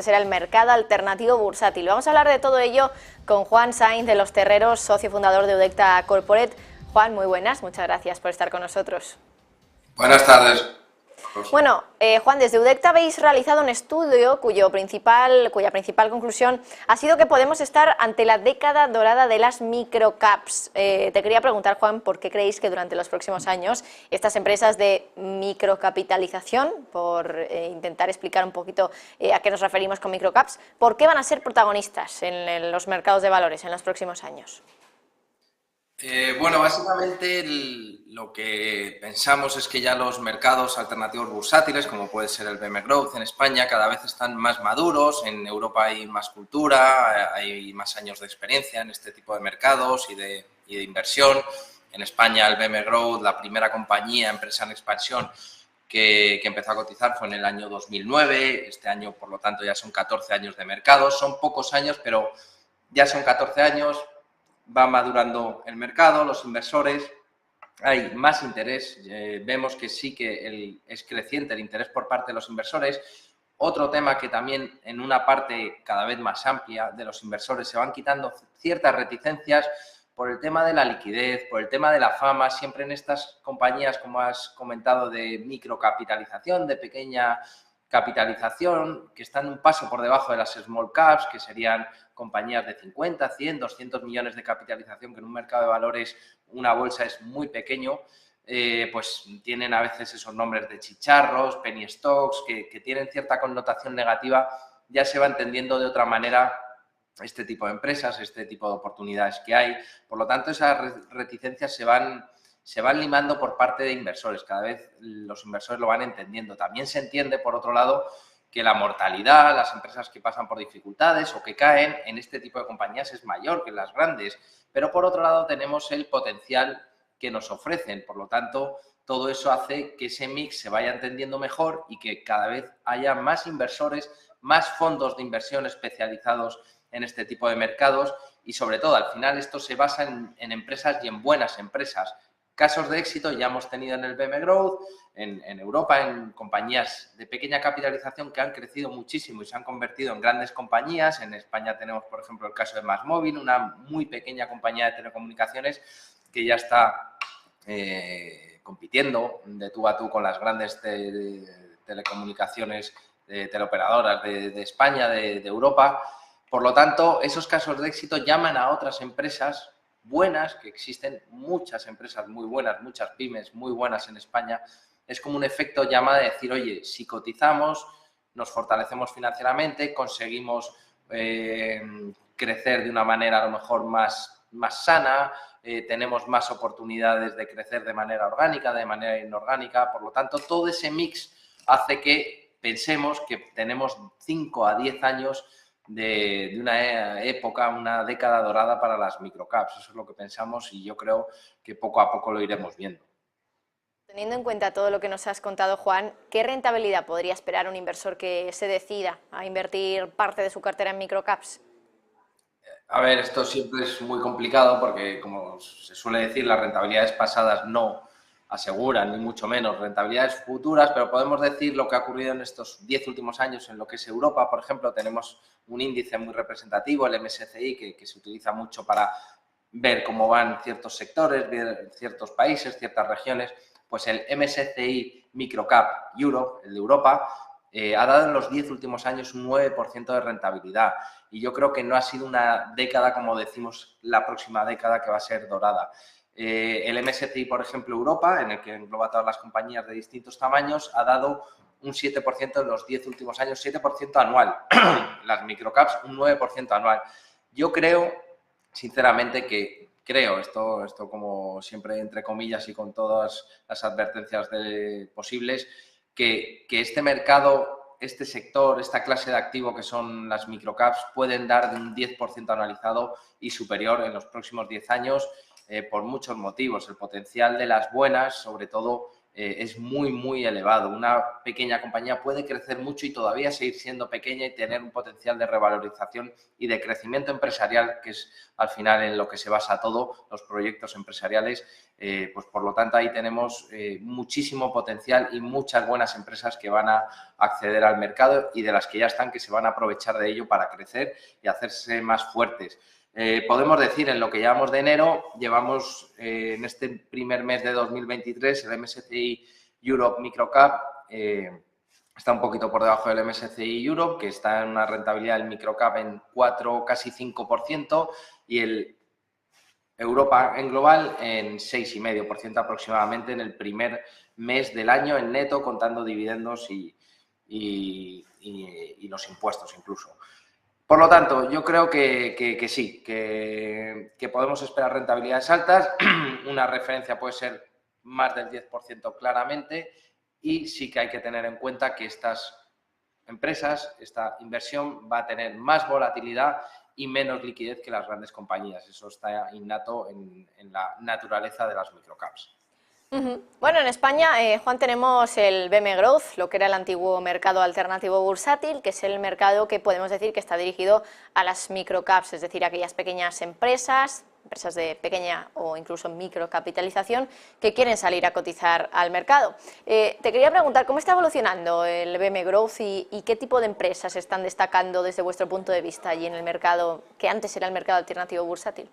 Será el mercado alternativo bursátil. Vamos a hablar de todo ello con Juan Sainz de los Terreros, socio fundador de Udecta Corporate. Juan, muy buenas, muchas gracias por estar con nosotros. Buenas tardes. Bueno, Juan, desde Udecta habéis realizado un estudio cuya principal conclusión ha sido que podemos estar ante la década dorada de las microcaps. Te quería preguntar, Juan, ¿por qué creéis que durante los próximos años estas empresas de microcapitalización, por intentar explicar un poquito a qué nos referimos con microcaps, ¿por qué van a ser protagonistas en los mercados de valores en los próximos años? Bueno, básicamente lo que pensamos es que ya los mercados alternativos bursátiles, como puede ser el BM Growth en España, cada vez están más maduros. En Europa hay más cultura, hay más años de experiencia en este tipo de mercados y de inversión. En España el BM Growth, la primera compañía, empresa en expansión que empezó a cotizar fue en el año 2009. Este año, por lo tanto, ya son 14 años de mercado. Son pocos años, pero ya son 14 años. Va madurando el mercado, los inversores, hay más interés, vemos que sí que es creciente el interés por parte de los inversores. Otro tema que también en una parte cada vez más amplia de los inversores se van quitando ciertas reticencias por el tema de la liquidez, por el tema de la fama. Siempre en estas compañías, como has comentado, de microcapitalización, de pequeña capitalización, que están un paso por debajo de las small caps, que serían compañías de 50, 100, 200 millones de capitalización, que en un mercado de valores, una bolsa es muy pequeño, pues tienen a veces esos nombres de chicharros, penny stocks, que tienen cierta connotación negativa. Ya se va entendiendo de otra manera este tipo de empresas, este tipo de oportunidades que hay. Por lo tanto, esas reticencias se van limando por parte de inversores. Cada vez los inversores lo van entendiendo. También se entiende, por otro lado, que la mortalidad, las empresas que pasan por dificultades o que caen en este tipo de compañías es mayor que en las grandes. Pero, por otro lado, tenemos el potencial que nos ofrecen. Por lo tanto, todo eso hace que ese mix se vaya entendiendo mejor y que cada vez haya más inversores, más fondos de inversión especializados en este tipo de mercados y, sobre todo, al final esto se basa en empresas y en buenas empresas. Casos de éxito ya hemos tenido en el BM Growth, en Europa, en compañías de pequeña capitalización que han crecido muchísimo y se han convertido en grandes compañías. En España tenemos, por ejemplo, el caso de MásMóvil, una muy pequeña compañía de telecomunicaciones que ya está compitiendo de tú a tú con las grandes telecomunicaciones, teleoperadoras de España, de Europa. Por lo tanto, esos casos de éxito llaman a otras empresas buenas, que existen muchas empresas muy buenas, muchas pymes muy buenas en España. Es como un efecto llamada de decir, oye, si cotizamos, nos fortalecemos financieramente, conseguimos crecer de una manera a lo mejor más sana, tenemos más oportunidades de crecer de manera orgánica, de manera inorgánica. Por lo tanto, todo ese mix hace que pensemos que tenemos 5 a 10 años de una época, una década dorada para las microcaps. Eso es lo que pensamos y yo creo que poco a poco lo iremos viendo. Teniendo en cuenta todo lo que nos has contado, Juan, ¿qué rentabilidad podría esperar un inversor que se decida a invertir parte de su cartera en microcaps? A ver, esto siempre es muy complicado porque, como se suele decir, las rentabilidades pasadas no aseguran, ni mucho menos rentabilidades futuras, pero podemos decir lo que ha ocurrido en estos 10 últimos años en lo que es Europa. Por ejemplo, tenemos un índice muy representativo, el MSCI, que se utiliza mucho para ver cómo van ciertos sectores, ver ciertos países, ciertas regiones. Pues el MSCI Microcap Europe, el de Europa, ha dado en los 10 últimos años un 9% de rentabilidad. Y yo creo que no ha sido una década, como decimos, la próxima década que va a ser dorada. El MSCI, por ejemplo, Europa, en el que engloba todas las compañías de distintos tamaños, ha dado un 7% en los 10 últimos años, 7% anual. Las microcaps, un 9% anual. Yo creo, sinceramente, esto como siempre entre comillas y con todas las advertencias posibles, que este mercado, este sector, esta clase de activo que son las microcaps pueden dar de un 10% anualizado y superior en los próximos 10 años por muchos motivos. El potencial de las buenas, sobre todo es muy, muy elevado. Una pequeña compañía puede crecer mucho y todavía seguir siendo pequeña y tener un potencial de revalorización y de crecimiento empresarial, que es al final en lo que se basa todo, los proyectos empresariales. Pues por lo tanto ahí tenemos muchísimo potencial y muchas buenas empresas que van a acceder al mercado y de las que ya están, que se van a aprovechar de ello para crecer y hacerse más fuertes. Podemos decir, en lo que llevamos de enero, llevamos en este primer mes de 2023 el MSCI Europe Microcap está un poquito por debajo del MSCI Europe, que está en una rentabilidad del Microcap en 4, casi 5%, y el Europa en global en 6,5% aproximadamente en el primer mes del año en neto, contando dividendos y los impuestos incluso. Por lo tanto, yo creo que sí, que podemos esperar rentabilidades altas. Una referencia puede ser más del 10% claramente, y sí que hay que tener en cuenta que estas empresas, esta inversión va a tener más volatilidad y menos liquidez que las grandes compañías. Eso está innato en la naturaleza de las microcaps. Bueno, en España, Juan, tenemos el BM Growth, lo que era el antiguo mercado alternativo bursátil, que es el mercado que podemos decir que está dirigido a las microcaps, es decir, a aquellas pequeñas empresas de pequeña o incluso microcapitalización que quieren salir a cotizar al mercado. Te quería preguntar, ¿cómo está evolucionando el BM Growth y qué tipo de empresas están destacando desde vuestro punto de vista allí en el mercado, que antes era el mercado alternativo bursátil?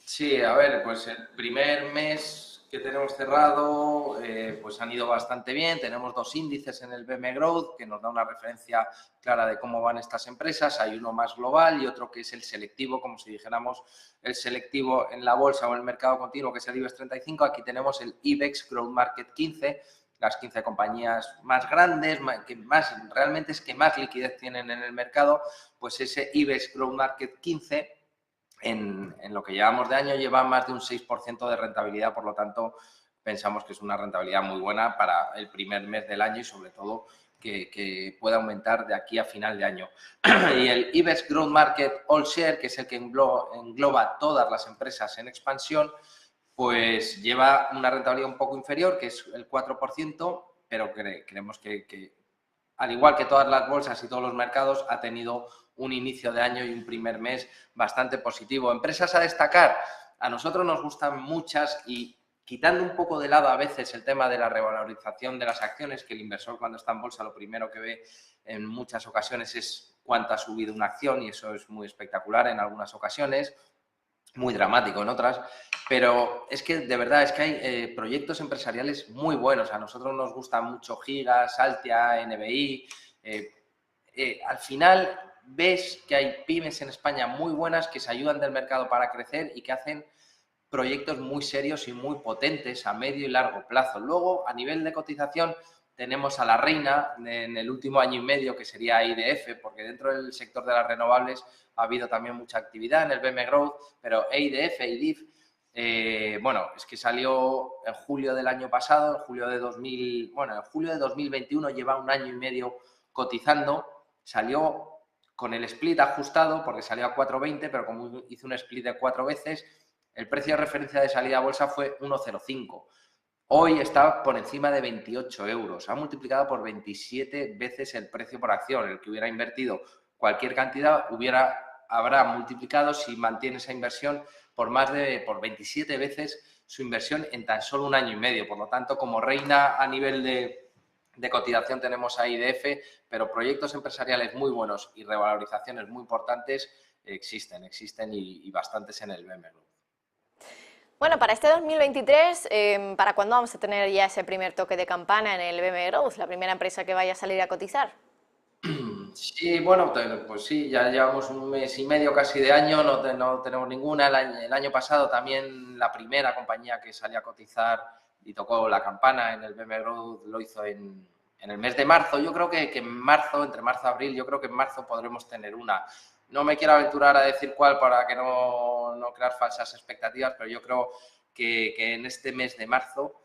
Sí, a ver, pues el primer mes que tenemos cerrado, pues han ido bastante bien. Tenemos 2 índices en el BM Growth que nos da una referencia clara de cómo van estas empresas. Hay uno más global y otro que es el selectivo, como si dijéramos el selectivo en la bolsa o en el mercado continuo, que es el IBEX 35. Aquí tenemos el IBEX Growth Market 15, las 15 compañías más grandes, realmente es que más liquidez tienen en el mercado. Pues ese IBEX Growth Market 15 en lo que llevamos de año lleva más de un 6% de rentabilidad, por lo tanto pensamos que es una rentabilidad muy buena para el primer mes del año y sobre todo que pueda aumentar de aquí a final de año. Y el IBEX Growth Market All Share, que es el que engloba todas las empresas en expansión, pues lleva una rentabilidad un poco inferior, que es el 4%, pero creemos que al igual que todas las bolsas y todos los mercados, ha tenido un inicio de año y un primer mes bastante positivo. Empresas a destacar, a nosotros nos gustan muchas y quitando un poco de lado a veces el tema de la revalorización de las acciones, que el inversor cuando está en bolsa lo primero que ve en muchas ocasiones es cuánto ha subido una acción y eso es muy espectacular en algunas ocasiones, muy dramático en otras, pero es que de verdad es que hay proyectos empresariales muy buenos. A nosotros nos gusta mucho Gigas, Altia, NBI. Al final ves que hay pymes en España muy buenas que se ayudan del mercado para crecer y que hacen proyectos muy serios y muy potentes a medio y largo plazo. Luego, a nivel de cotización, tenemos a la reina en el último año y medio, que sería EIDF, porque dentro del sector de las renovables ha habido también mucha actividad en el BM Growth, pero EIDF, EIDIF, bueno, es que salió en julio del año pasado, en julio de 2021, lleva un año y medio cotizando, salió con el split ajustado, porque salió a 4,20, pero como hizo un split de 4 veces, el precio de referencia de salida a bolsa fue 1,05. Hoy está por encima de 28 euros. Ha multiplicado por 27 veces el precio por acción. El que hubiera invertido cualquier cantidad habrá multiplicado, si mantiene esa inversión, por 27 veces su inversión en tan solo un año y medio. Por lo tanto, como reina a nivel de cotización tenemos a IDF, pero proyectos empresariales muy buenos y revalorizaciones muy importantes existen y bastantes en el BM Group. Bueno, para este 2023, ¿para cuándo vamos a tener ya ese primer toque de campana en el BM Growth, la primera empresa que vaya a salir a cotizar? Sí, bueno, pues sí, ya llevamos un mes y medio casi de año, no tenemos ninguna. El año pasado también la primera compañía que salió a cotizar y tocó la campana en el BM Growth lo hizo en el mes de marzo. Yo creo que en marzo, entre marzo y abril, yo creo que en marzo podremos tener una. No me quiero aventurar a decir cuál para que no crear falsas expectativas, pero yo creo que en este mes de marzo,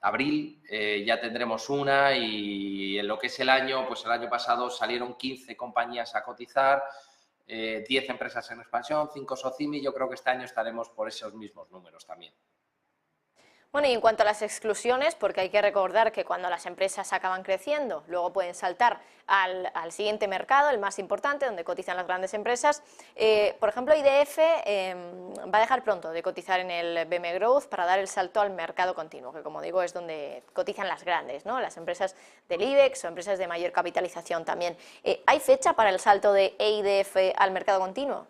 abril, ya tendremos una, y en lo que es el año, pues el año pasado salieron 15 compañías a cotizar, 10 empresas en expansión, 5 Socimi. Yo creo que este año estaremos por esos mismos números también. Bueno, y en cuanto a las exclusiones, porque hay que recordar que cuando las empresas acaban creciendo, luego pueden saltar al siguiente mercado, el más importante, donde cotizan las grandes empresas. Por ejemplo, IDF va a dejar pronto de cotizar en el BM Growth para dar el salto al mercado continuo, que como digo es donde cotizan las grandes, ¿no? Las empresas del IBEX o empresas de mayor capitalización también. ¿Hay fecha para el salto de EIDF al mercado continuo?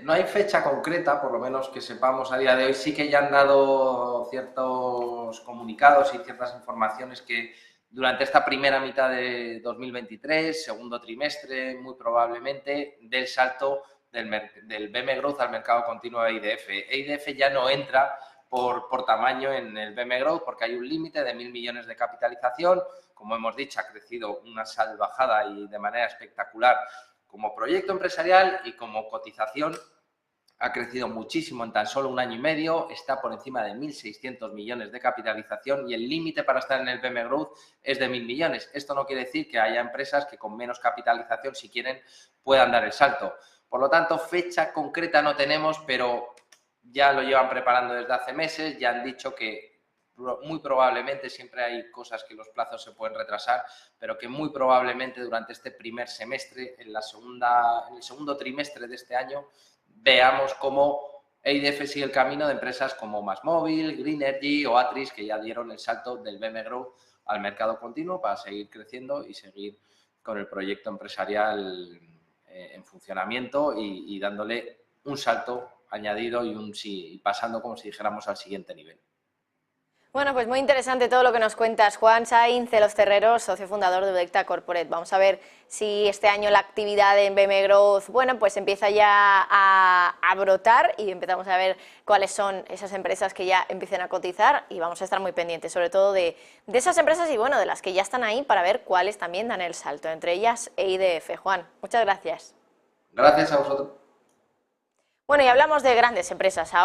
No hay fecha concreta, por lo menos que sepamos a día de hoy. Sí que ya han dado ciertos comunicados y ciertas informaciones que durante esta primera mitad de 2023, segundo trimestre, muy probablemente, del salto del BM Growth al mercado continuo de IDF. IDF ya no entra por tamaño en el BM Growth porque hay un límite de 1.000 millones de capitalización. Como hemos dicho, ha crecido una salvajada y de manera espectacular como proyecto empresarial, y como cotización ha crecido muchísimo en tan solo un año y medio, está por encima de 1.600 millones de capitalización y el límite para estar en el BM Growth es de 1.000 millones. Esto no quiere decir que haya empresas que con menos capitalización, si quieren, puedan dar el salto. Por lo tanto, fecha concreta no tenemos, pero ya lo llevan preparando desde hace meses, ya han dicho que muy probablemente, siempre hay cosas que los plazos se pueden retrasar, pero que muy probablemente durante este primer semestre, en el segundo trimestre de este año, veamos cómo EIDF sigue el camino de empresas como MásMóvil, Greenergy o Atris, que ya dieron el salto del BM Growth al mercado continuo para seguir creciendo y seguir con el proyecto empresarial en funcionamiento y dándole un salto añadido y pasando, como si dijéramos, al siguiente nivel. Bueno, pues muy interesante todo lo que nos cuentas, Juan Sainz de los Terreros, socio fundador de Udecta Corporate. Vamos a ver si este año la actividad en BM Growth, bueno, pues empieza ya a brotar y empezamos a ver cuáles son esas empresas que ya empiecen a cotizar, y vamos a estar muy pendientes, sobre todo de esas empresas y, bueno, de las que ya están ahí, para ver cuáles también dan el salto, entre ellas EIDF. Juan, muchas gracias. Gracias a vosotros. Bueno, y hablamos de grandes empresas ahora.